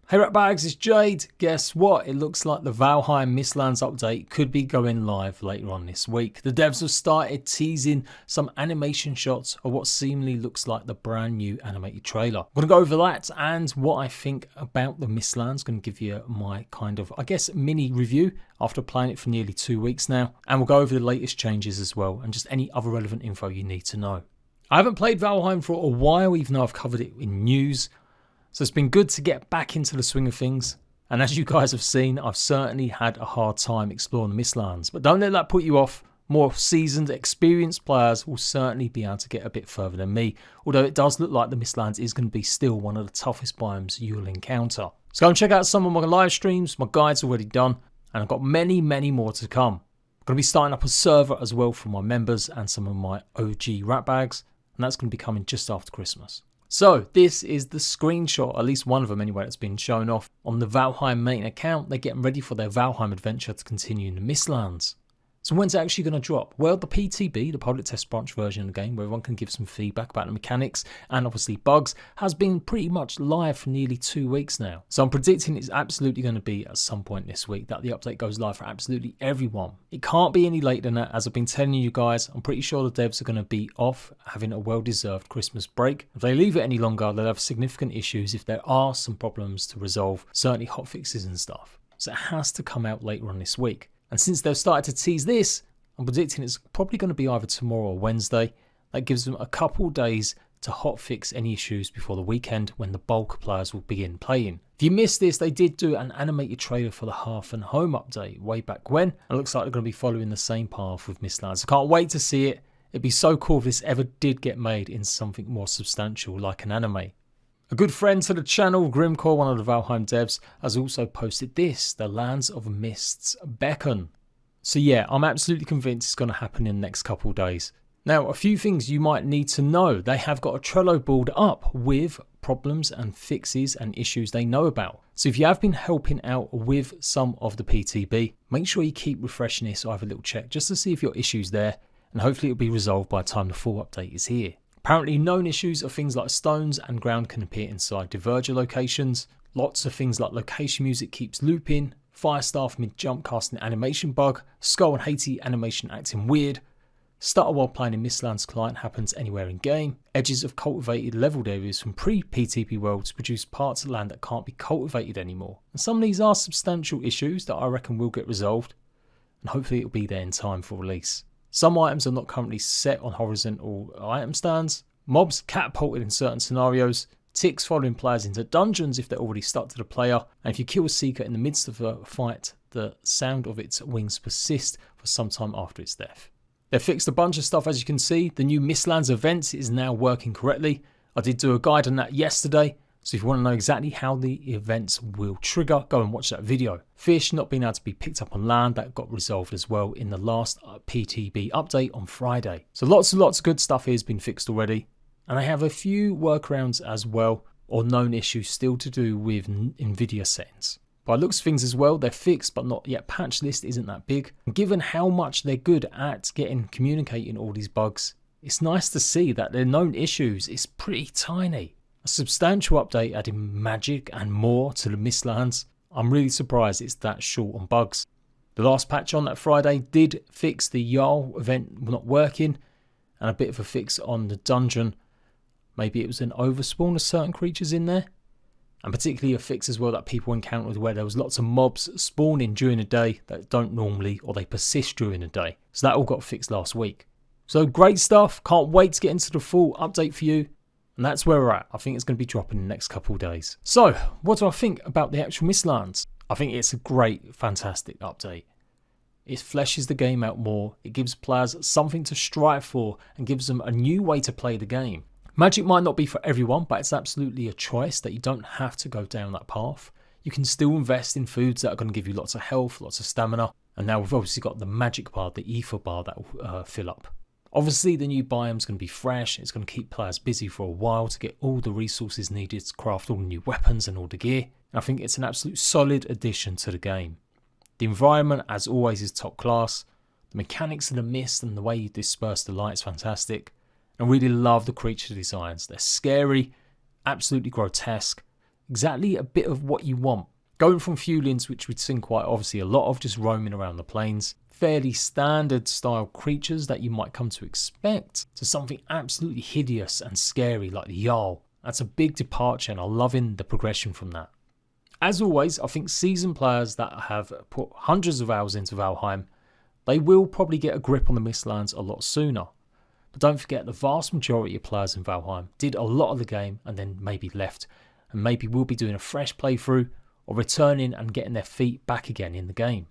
Hey Ratbags, it's Jade. Guess what? It looks like the Valheim MISTLANDS update could be going live later on this week. The devs have started teasing some animation shots of what seemingly looks like the brand new animated trailer. I'm going to go over that and what I think about the MISTLANDS. Going to give you my kind of, I guess, mini review after playing it for nearly 2 weeks now. And we'll go over the latest changes as well and just any other relevant info you need to know. I haven't played Valheim for a while, even though I've covered it in news. So it's been good to get back into the swing of things. And as you guys have seen, I've certainly had a hard time exploring the Mistlands. But don't let that put you off. More seasoned, experienced players will certainly be able to get a bit further than me. Although it does look like the Mistlands is going to be still one of the toughest biomes you'll encounter. So go and check out some of my live streams. My guide's already done. And I've got many, many more to come. I'm going to be starting up a server as well for my members and some of my OG Ratbags. And that's going to be coming just after Christmas. So this is the screenshot, at least one of them anyway, that's been shown off on the Valheim main account. They're getting ready for their Valheim adventure to continue in the Mistlands. So when's it actually going to drop? Well, the PTB, the public test branch version of the game, where everyone can give some feedback about the mechanics and obviously bugs, has been pretty much live for nearly 2 weeks now. So I'm predicting it's absolutely going to be at some point this week that the update goes live for absolutely everyone. It can't be any later than that, as I've been telling you guys. I'm pretty sure the devs are going to be off, having a well-deserved Christmas break. If they leave it any longer, they'll have significant issues if there are some problems to resolve, certainly hotfixes and stuff. So it has to come out later on this week. And since they've started to tease this, I'm predicting it's probably going to be either tomorrow or Wednesday. That gives them a couple days to hotfix any issues before the weekend when the bulk of players will begin playing. If you missed this, they did do an animated trailer for the Hearth and Home update way back when. And it looks like they're going to be following the same path with Mistlands. I can't wait to see it. It'd be so cool if this ever did get made in something more substantial like an anime. A good friend to the channel, Grimcore, one of the Valheim devs, has also posted this, the Lands of Mists Beacon. So yeah, I'm absolutely convinced it's going to happen in the next couple of days. Now, a few things you might need to know. They have got a Trello board up with problems and fixes and issues they know about. So if you have been helping out with some of the PTB, make sure you keep refreshing this or have a little check just to see if your issue's there, and hopefully it'll be resolved by the time the full update is here. Apparently known issues are things like stones and ground can appear inside diverger locations. Lots of things like location music keeps looping, Firestaff mid-jump casting animation bug, Skull and Haiti animation acting weird, stutter while playing in Mistlands client happens anywhere in game, edges of cultivated leveled areas from pre-PTP worlds produce parts of land that can't be cultivated anymore. And some of these are substantial issues that I reckon will get resolved, and hopefully it'll be there in time for release. Some items are not currently set on horizontal item stands, mobs catapulted in certain scenarios, ticks following players into dungeons if they're already stuck to the player, and if you kill a seeker in the midst of a fight, the sound of its wings persist for some time after its death. They've fixed a bunch of stuff, as you can see. The new Mistlands event is now working correctly. I did do a guide on that yesterday, so if you want to know exactly how the events will trigger, go and watch that video. Fish not being able to be picked up on land, that got resolved as well in the last PTB update on Friday. So lots and lots of good stuff here has been fixed already. And I have a few workarounds as well, or known issues still to do with NVIDIA settings. By looks of things as well, they're fixed but not yet. Patch list isn't that big. And given how much they're good at communicating all these bugs, it's nice to see that their known issues is pretty tiny. A substantial update adding magic and more to the Mistlands. I'm really surprised it's that short on bugs. The last patch on that Friday did fix the Jarl event not working, and a bit of a fix on the dungeon. Maybe it was an overspawn of certain creatures in there. And particularly a fix as well that people encountered where there was lots of mobs spawning during the day that don't normally, or they persist during the day. So that all got fixed last week. So great stuff. Can't wait to get into the full update for you. And that's where we're at. I think it's going to be dropping in the next couple of days. So what do I think about the actual Mistlands? I think it's a great, fantastic update. It fleshes the game out more. It gives players something to strive for and gives them a new way to play the game. Magic might not be for everyone, but it's absolutely a choice that you don't have to go down that path. You can still invest in foods that are going to give you lots of health, lots of stamina. And now we've obviously got the magic bar, the ether bar that will fill up. Obviously the new biome's going to be fresh. It's going to keep players busy for a while to get all the resources needed to craft all the new weapons and all the gear. And I think it's an absolute solid addition to the game. The environment, as always, is top class. The mechanics of the mist and the way you disperse the light is fantastic. I really love the creature designs. They're scary, absolutely grotesque, exactly a bit of what you want. Going from Fulins, which we've seen quite obviously a lot of, just roaming around the plains, fairly standard style creatures that you might come to expect, to something absolutely hideous and scary like the Jarl. That's a big departure and I'm loving the progression from that. As always, I think seasoned players that have put hundreds of hours into Valheim, they will probably get a grip on the Mistlands a lot sooner. But don't forget, the vast majority of players in Valheim did a lot of the game and then maybe left, and maybe will be doing a fresh playthrough or returning and getting their feet back again in the game.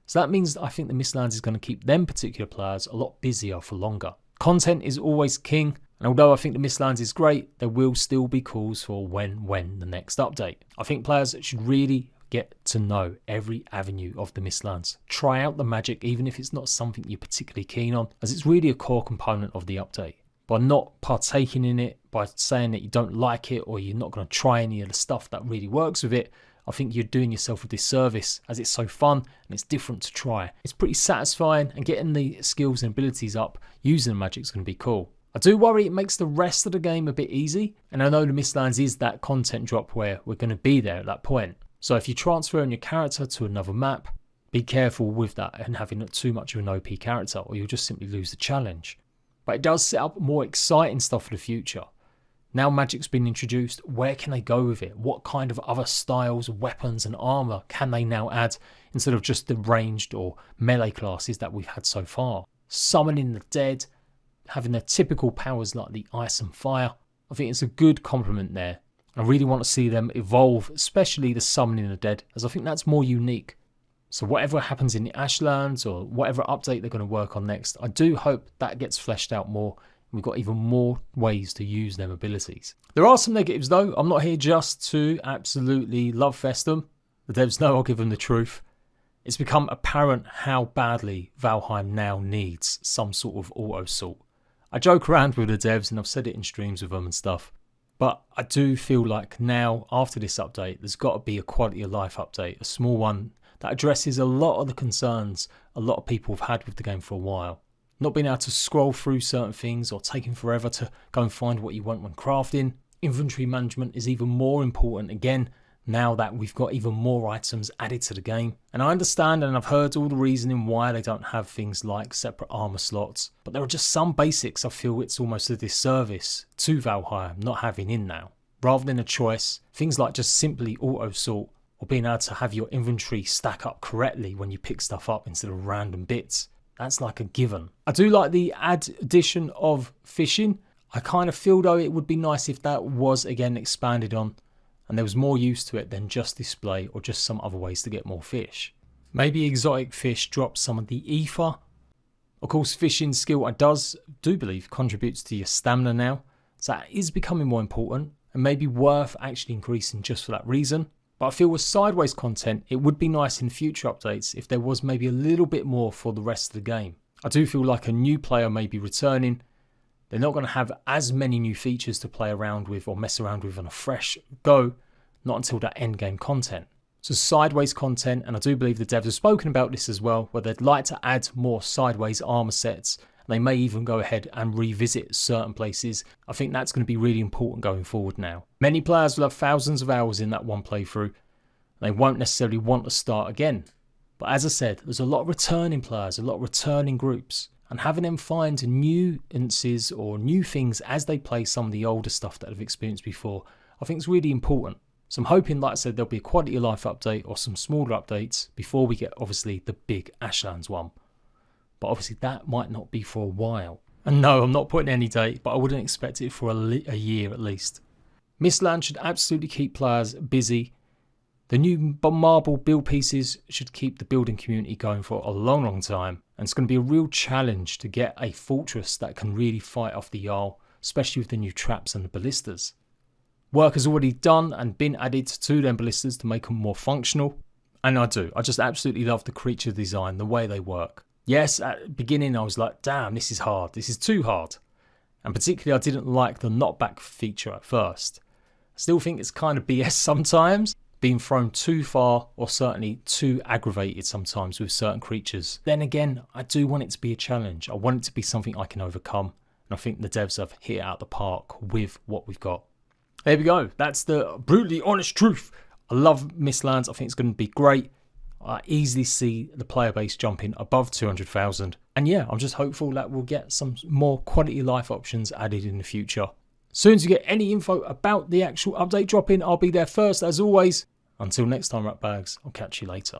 So that means I think the Mistlands is going to keep them particular players a lot busier for longer. Content is always king, and although I think the Mistlands is great, there will still be calls for when the next update. I think players should really get to know every avenue of the Mistlands. Try out the magic even if it's not something you're particularly keen on, as it's really a core component of the update. By not partaking in it, by saying that you don't like it or you're not going to try any of the stuff that really works with it, I think you're doing yourself a disservice, as it's so fun and it's different to try. It's pretty satisfying, and getting the skills and abilities up using the magic is going to be cool. I do worry it makes the rest of the game a bit easy, and I know the Mistlands is that content drop where we're going to be there at that point. So if you're transferring your character to another map, be careful with that and having too much of an OP character, or you'll just simply lose the challenge. But it does set up more exciting stuff for the future. Now magic's been introduced, where can they go with it? What kind of other styles, weapons and armour can they now add instead of just the ranged or melee classes that we've had so far? Summoning the dead, having their typical powers like the ice and fire. I think it's a good complement there. I really want to see them evolve, especially the summoning the dead, as I think that's more unique. So whatever happens in the Ashlands or whatever update they're going to work on next, I do hope that gets fleshed out more. We've got even more ways to use them abilities. There are some negatives though. I'm not here just to absolutely love fest them. The devs know I'll give them the truth. It's become apparent how badly Valheim now needs some sort of auto sort. I joke around with the devs and I've said it in streams with them and stuff. But I do feel like now, after this update, there's got to be a quality of life update. A small one that addresses a lot of the concerns a lot of people have had with the game for a while. Not being able to scroll through certain things or taking forever to go and find what you want when crafting. Inventory management is even more important again now that we've got even more items added to the game. And I understand and I've heard all the reasoning why they don't have things like separate armor slots, but there are just some basics I feel it's almost a disservice to Valheim not having in now. Rather than a choice, things like just simply auto sort or being able to have your inventory stack up correctly when you pick stuff up instead of random bits. That's like a given. I do like the addition of fishing. I kind of feel though it would be nice if that was again expanded on and there was more use to it than just display or just some other ways to get more fish. Maybe exotic fish drop some of the ether. Of course, fishing skill I do believe contributes to your stamina now, so that is becoming more important and maybe worth actually increasing just for that reason. But I feel with sideways content, it would be nice in future updates if there was maybe a little bit more for the rest of the game. I do feel like a new player may be returning. They're not going to have as many new features to play around with or mess around with on a fresh go, not until that end game content. So sideways content, and I do believe the devs have spoken about this as well, where they'd like to add more sideways armor sets. They may even go ahead and revisit certain places. I think that's going to be really important going forward now. Many players will have thousands of hours in that one playthrough. They won't necessarily want to start again. But as I said, there's a lot of returning players, a lot of returning groups. And having them find nuances or new things as they play some of the older stuff that they've experienced before, I think is really important. So I'm hoping, like I said, there'll be a quality of life update or some smaller updates before we get obviously the big Ashlands one. But obviously that might not be for a while. And no, I'm not putting any date, but I wouldn't expect it for a year at least. Mistlands should absolutely keep players busy. The new marble build pieces should keep the building community going for a long time. And it's going to be a real challenge to get a fortress that can really fight off the Jarl, especially with the new traps and the ballistas. Work has already done and been added to them ballistas to make them more functional. And I just absolutely love the creature design, the way they work. Yes, at the beginning I was like, damn, this is hard. This is too hard. And particularly I didn't like the knockback feature at first. I still think it's kind of BS sometimes, being thrown too far or certainly too aggravated sometimes with certain creatures. Then again, I do want it to be a challenge. I want it to be something I can overcome. And I think the devs have hit it out the park with what we've got. There we go. That's the brutally honest truth. I love Mistlands. I think it's going to be great. I easily see the player base jumping above 200,000. And yeah, I'm just hopeful that we'll get some more quality life options added in the future. As soon as you get any info about the actual update dropping, I'll be there first as always. Until next time, Ratbags, I'll catch you later.